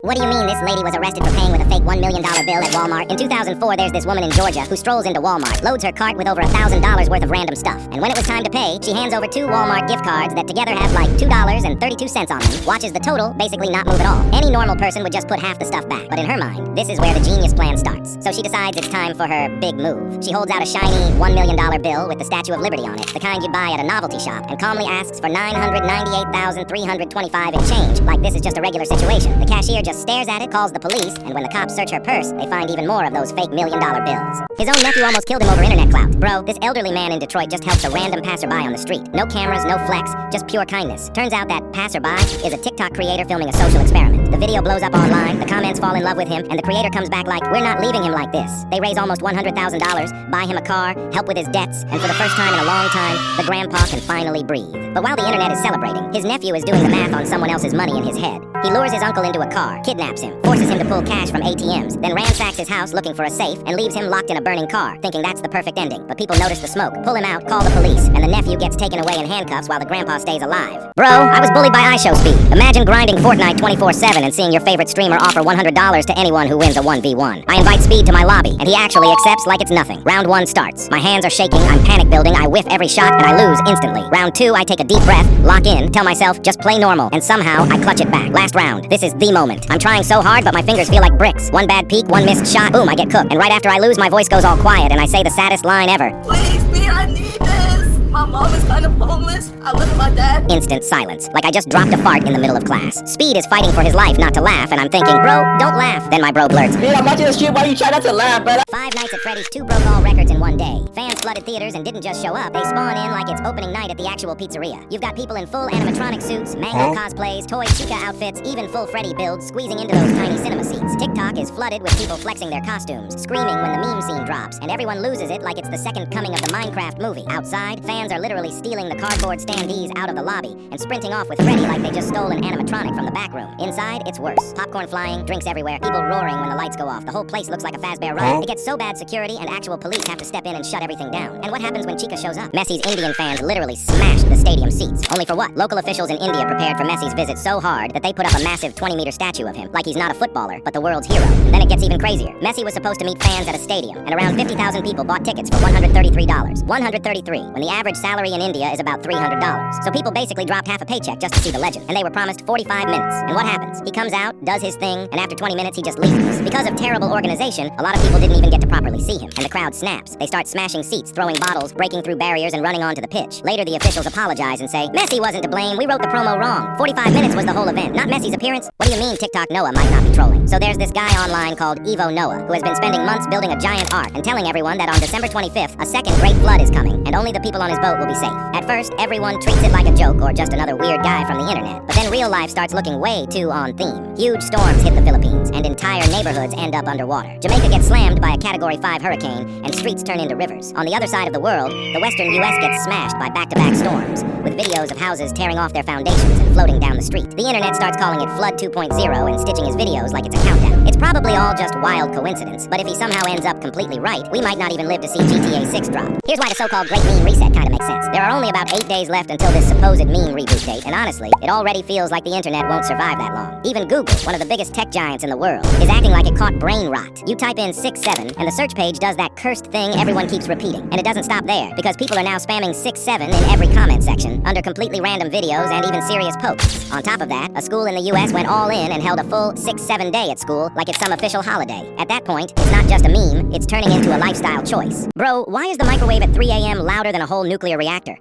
What do you mean this lady was arrested for paying with a fake $1 million bill at Walmart? In 2004, there's this woman in Georgia who strolls into Walmart, loads her cart with over $1,000 worth of random stuff. And when it was time to pay, she hands over 2 Walmart gift cards that together have like $2.32 on them, watches the total basically not move at all. Any normal person would just put half the stuff back. But in her mind, this is where the genius plan starts. So she decides it's time for her big move. She holds out a shiny $1 million bill with the Statue of Liberty on it, the kind you buy at a novelty shop, and calmly asks for $998,325 in change, like this is just a regular situation. The cashier just stares at it, calls the police, and when the cops search her purse, they find even more of those fake $1 million bills. His own nephew almost killed him over internet clout. Bro, this elderly man in Detroit just helps a random passerby on the street. No cameras, no flex, just pure kindness. Turns out that passerby is a TikTok creator filming a social experiment. The video blows up online, the comments fall in love with him, and the creator comes back like, we're not leaving him like this. They raise almost $100,000, buy him a car, help with his debts, and for the first time in a long time, the grandpa can finally breathe. But while the internet is celebrating, his nephew is doing the math on someone else's money in his head. He lures his uncle into a car, kidnaps him, forces him to pull cash from ATMs, then ransacks his house looking for a safe, and leaves him locked in a burning car, thinking that's the perfect ending. But people notice the smoke, pull him out, call the police, and the nephew gets taken away in handcuffs while the grandpa stays alive. Bro, I was bullied by iShow Speed. Imagine grinding Fortnite 24/7 and seeing your favorite streamer offer $100 to anyone who wins a 1v1. I invite Speed to my lobby, and he actually accepts like it's nothing. Round 1 starts. My hands are shaking, I'm panic building, I whiff every shot, and I lose instantly. Round 2, I take a deep breath, lock in, tell myself, just play normal, and somehow I clutch it back. Last round. This is the moment. I'm trying so hard, but my fingers feel like bricks. One bad peek, one missed shot, boom, I get cooked. And right after I lose, my voice goes all quiet, and I say the saddest line ever. Please, Speed, I need this. My mom is kind of homeless. I live with my dad. Instant silence, like I just dropped a fart in the middle of class. Speed is fighting for his life not to laugh, and I'm thinking, bro, don't laugh. Then my bro blurts, Speed, I'm watching the street, why you try not to laugh, brother? 5 Nights at Freddy's 2 broke all records in one day. Fans flooded theaters and didn't just show up, they spawn in like it's opening night at the actual pizzeria. You've got people in full animatronic suits, mango cosplays, toy Chica outfits, even full Freddy builds squeezing into those tiny cinema seats. TikTok is flooded with people flexing their costumes, screaming when the meme scene drops, and everyone loses it like it's the second coming of the Minecraft movie. Outside, fans are literally stealing the cardboard standees out of the lobby and sprinting off with Freddy like they just stole an animatronic from the back room. Inside, it's worse. Popcorn flying, drinks everywhere, people roaring when the lights go off. The whole place looks like a Fazbear ride. It gets so bad security and actual police have to step in and shut everything down. And what happens when Chica shows up? Messi's Indian fans literally smashed the stadium seats. Only for what? Local officials in India prepared for Messi's visit so hard that they put up a massive 20-meter statue of him, like he's not a footballer, but the world's hero. And then it gets even crazier. Messi was supposed to meet fans at a stadium, and around 50,000 people bought tickets for $133. 133, when the average salary in India is about $300. So people basically dropped half a paycheck just to see the legend, and they were promised 45 minutes. And what happens? He comes out, does his thing, and after 20 minutes he just leaves. Because of terrible organization, a lot of people didn't even get to properly see him, and the crowd snaps. They start smashing seats, throwing bottles, breaking through barriers, and running onto the pitch. Later the officials apologize and say, Messi wasn't to blame, we wrote the promo wrong. 45 minutes was the whole event, not Messi's appearance. What do you mean TikTok Noah might not be trolling? So there's this guy online called Evo Noah, who has been spending months building a giant ark and telling everyone that on December 25th, a second great flood is coming, and only the people on his boat will be safe. At first, everyone treats it like a joke or just another weird guy from the internet. But then real life starts looking way too on theme. Huge storms hit the Philippines, and entire neighborhoods end up underwater. Jamaica gets slammed by a Category 5 hurricane, and streets turn into rivers. On the other side of the world, the western US gets smashed by back-to-back storms, with videos of houses tearing off their foundations and floating down the street. The internet starts calling it Flood 2.0 and stitching his videos like it's a countdown. It's probably all just wild coincidence, but if he somehow ends up completely right, we might not even live to see GTA 6 drop. Here's why the so-called Great Meme Reset kinda makes sense. There are only about 8 days left until this supposed meme reboot date, and honestly, it already feels like the internet won't survive that long. Even Google, one of the biggest tech giants in the world, is acting like it caught brain rot. You type in 6-7, and the search page does that cursed thing everyone keeps repeating. And it doesn't stop there, because people are now spamming 6-7 in every comment section, under completely random videos and even serious posts. On top of that, a school in the US went all in and held a full 6-7 day at school like it's some official holiday. At that point, it's not just a meme, it's turning into a lifestyle choice. Bro, why is the microwave at 3 a.m. louder than a whole nuclear reactor?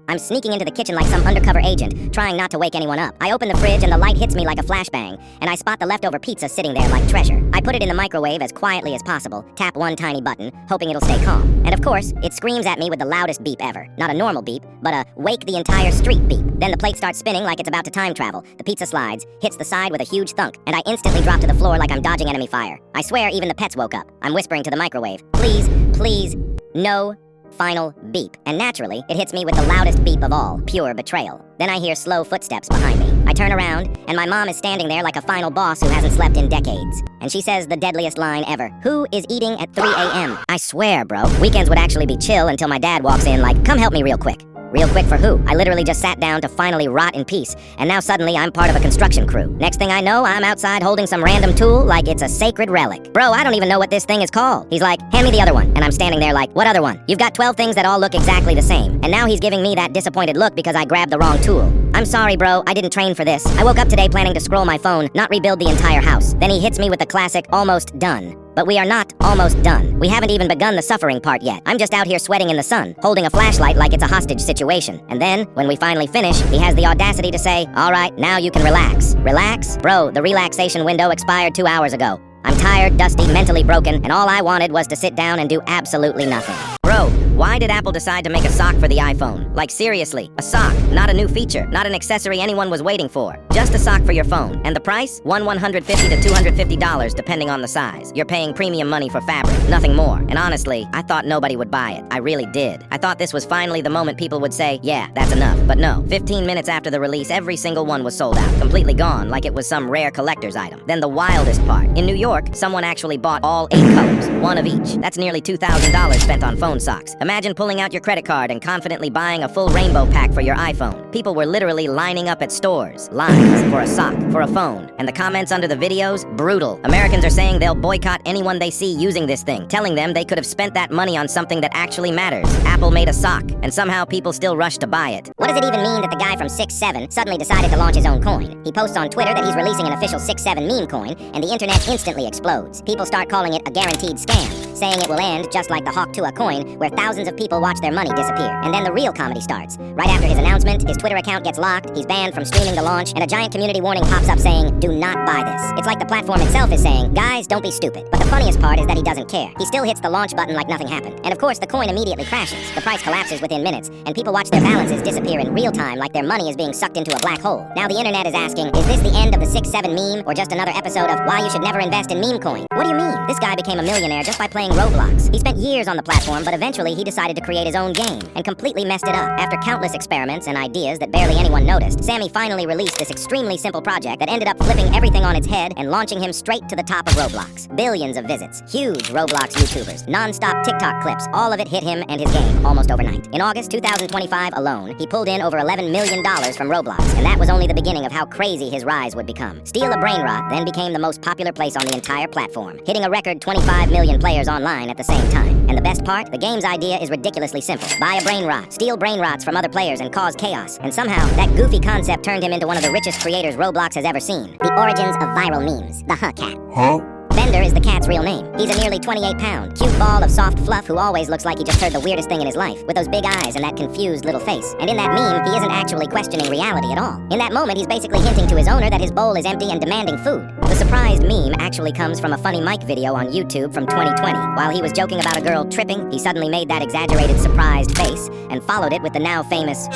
I'm sneaking into the kitchen like some undercover agent, trying not to wake anyone up. I open the fridge and the light hits me like a flashbang, and I spot the leftover pizza sitting there like treasure. I put it in the microwave as quietly as possible, tap one tiny button, hoping it'll stay calm. And of course, it screams at me with the loudest beep ever. Not a normal beep, but a wake the entire street beep. Then the plate starts spinning like it's about to time travel. The pizza slides, hits the side with a huge thunk, and I instantly drop to the floor like I'm dodging enemy fire. I swear even the pets woke up. I'm whispering to the microwave, please, please, no final beep. And naturally, it hits me with the loudest beep of all, pure betrayal. Then I hear slow footsteps behind me. I turn around, and my mom is standing there like a final boss who hasn't slept in decades. And she says the deadliest line ever. Who is eating at 3 a.m.? I swear, bro, weekends would actually be chill until my dad walks in like, come help me real quick. Real quick for who? I literally just sat down to finally rot in peace, and now suddenly I'm part of a construction crew. Next thing I know, I'm outside holding some random tool like it's a sacred relic. Bro, I don't even know what this thing is called. He's like, hand me the other one, and I'm standing there like, what other one? You've got 12 things that all look exactly the same, and now he's giving me that disappointed look because I grabbed the wrong tool. I'm sorry, bro, I didn't train for this. I woke up today planning to scroll my phone, not rebuild the entire house. Then he hits me with the classic, almost done. But we are not almost done. We haven't even begun the suffering part yet. I'm just out here sweating in the sun, holding a flashlight like it's a hostage situation. And then, when we finally finish, he has the audacity to say, all right, now you can relax. Relax? Bro, the relaxation window expired 2 hours ago. I'm tired, dusty, mentally broken, and all I wanted was to sit down and do absolutely nothing. Bro, why did Apple decide to make a sock for the iPhone? Like seriously, a sock, not a new feature, not an accessory anyone was waiting for. Just a sock for your phone. And the price? $150 to $250 depending on the size. You're paying premium money for fabric, nothing more. And honestly, I thought nobody would buy it. I really did. I thought this was finally the moment people would say, yeah, that's enough. But no, 15 minutes after the release, every single one was sold out, completely gone, like it was some rare collector's item. Then the wildest part, in New York, someone actually bought all 8 colors, one of each. That's nearly $2,000 spent on phone socks. Imagine pulling out your credit card and confidently buying a full rainbow pack for your iPhone. People were literally lining up at stores, lines, for a sock, for a phone. And the comments under the videos, brutal. Americans are saying they'll boycott anyone they see using this thing, telling them they could have spent that money on something that actually matters. Apple made a sock, and somehow people still rush to buy it. What does it even mean that the guy from 6'7" suddenly decided to launch his own coin? He posts on Twitter that he's releasing an official 6'7" meme coin, and the internet instantly explodes. People start calling it a guaranteed scam, saying it will end just like the Hawk Tua coin, where thousands of people watch their money disappear. And then the real comedy starts. Right after his announcement, his Twitter account gets locked, he's banned from streaming the launch, and a giant community warning pops up saying, do not buy this. It's like the platform itself is saying, guys, don't be stupid. But the funniest part is that he doesn't care. He still hits the launch button like nothing happened. And of course, the coin immediately crashes. The price collapses within minutes, and people watch their balances disappear in real time like their money is being sucked into a black hole. Now the internet is asking, is this the end of the 6'7" meme, or just another episode of why you should never invest in meme coin? What do you mean? This guy became a millionaire just by playing Roblox. He spent years on the platform, but eventually he decided to create his own game, and completely messed it up. After countless experiments and ideas that barely anyone noticed, Sammy finally released this extremely simple project that ended up flipping everything on its head and launching him straight to the top of Roblox. Billions of visits, huge Roblox YouTubers, non-stop TikTok clips, all of it hit him and his game almost overnight. In August 2025 alone, he pulled in over $11 million from Roblox, and that was only the beginning of how crazy his rise would become. Steal a Brain Rot then became the most popular place on the entire platform, hitting a record 25 million players online at the same time. And the best part? The game's idea is ridiculously simple. Buy a brain rot, steal brain rots from other players and cause chaos. And somehow, that goofy concept turned him into one of the richest creators Roblox has ever seen. The origins of viral memes, the Cat. Huh? Bender is the cat's real name. He's a nearly 28-pound, cute ball of soft fluff who always looks like he just heard the weirdest thing in his life, with those big eyes and that confused little face. And in that meme, he isn't actually questioning reality at all. In that moment, he's basically hinting to his owner that his bowl is empty and demanding food. The surprised meme actually comes from a funny Mike video on YouTube from 2020. While he was joking about a girl tripping, he suddenly made that exaggerated surprised face and followed it with the now famous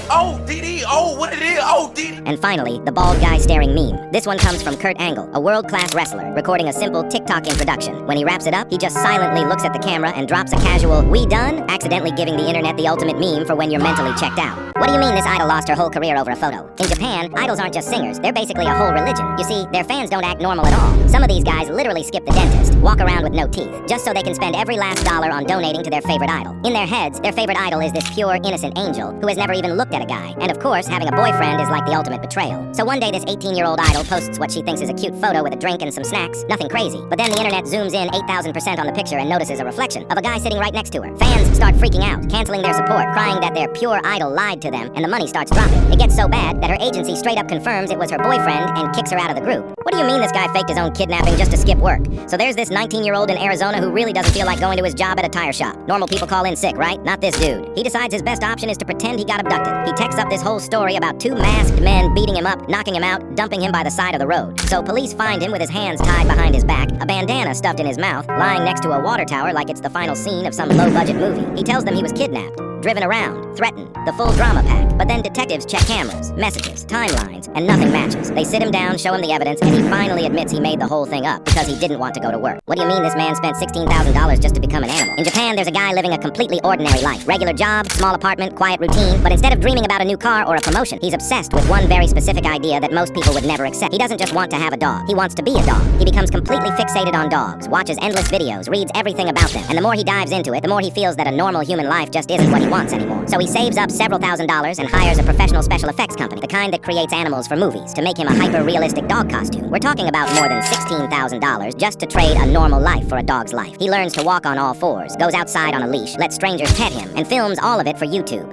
Oh, DD, oh, what it is, oh, DD. And finally, the bald guy staring meme. This one comes from Kurt Angle, a world-class wrestler, recording a simple TikTok introduction. When he wraps it up, he just silently looks at the camera and drops a casual, "We done?" accidentally giving the internet the ultimate meme for when you're mentally checked out. What do you mean this idol lost her whole career over a photo? In Japan, idols aren't just singers, they're basically a whole religion. You see, their fans don't act normal at all. Some of these guys literally skip the dentist, walk around with no teeth, just so they can spend every last dollar on donating to their favorite idol. In their heads, their favorite idol is this pure, innocent angel who has never even looked at a guy. And of course, having a boyfriend is like the ultimate betrayal. So one day this 18-year-old idol posts what she thinks is a cute photo with a drink and some snacks, nothing crazy. But then the internet zooms in 8,000% on the picture and notices a reflection of a guy sitting right next to her. Fans start freaking out, canceling their support, crying that their pure idol lied to them, and the money starts dropping. It gets so bad that her agency straight up confirms it was her boyfriend and kicks her out of the group. What do you mean this guy faked his own kidnapping just to skip work? So there's this 19-year-old in Arizona who really doesn't feel like going to his job at a tire shop. Normal people call in sick, right? Not this dude. He decides his best option is to pretend he got abducted. He texts up this whole story about 2 masked men beating him up, knocking him out, dumping him by the side of the road. So police find him with his hands tied behind his back, a bandana stuffed in his mouth, lying next to a water tower like it's the final scene of some low-budget movie. He tells them he was kidnapped, driven around, threatened, the full drama pack. But then detectives check cameras, messages, timelines, and nothing matches. They sit him down, show him the evidence, and he finally admits he made the whole thing up because he didn't want to go to work. What do you mean this man spent $16,000 just to become an animal? In Japan, there's a guy living a completely ordinary life. Regular job, small apartment, quiet routine, but instead of dreaming about a new car or a promotion, he's obsessed with one very specific idea that most people would never accept. He doesn't just want to have a dog, he wants to be a dog. He becomes completely fixated on dogs, watches endless videos, reads everything about them, and the more he dives into it, the more he feels that a normal human life just isn't what he wants. wants anymore. So he saves up several $1,000s and hires a professional special effects company, the kind that creates animals for movies, to make him a hyper-realistic dog costume. We're talking about more than $16,000 just to trade a normal life for a dog's life. He learns to walk on all fours, goes outside on a leash, lets strangers pet him, and films all of it for YouTube.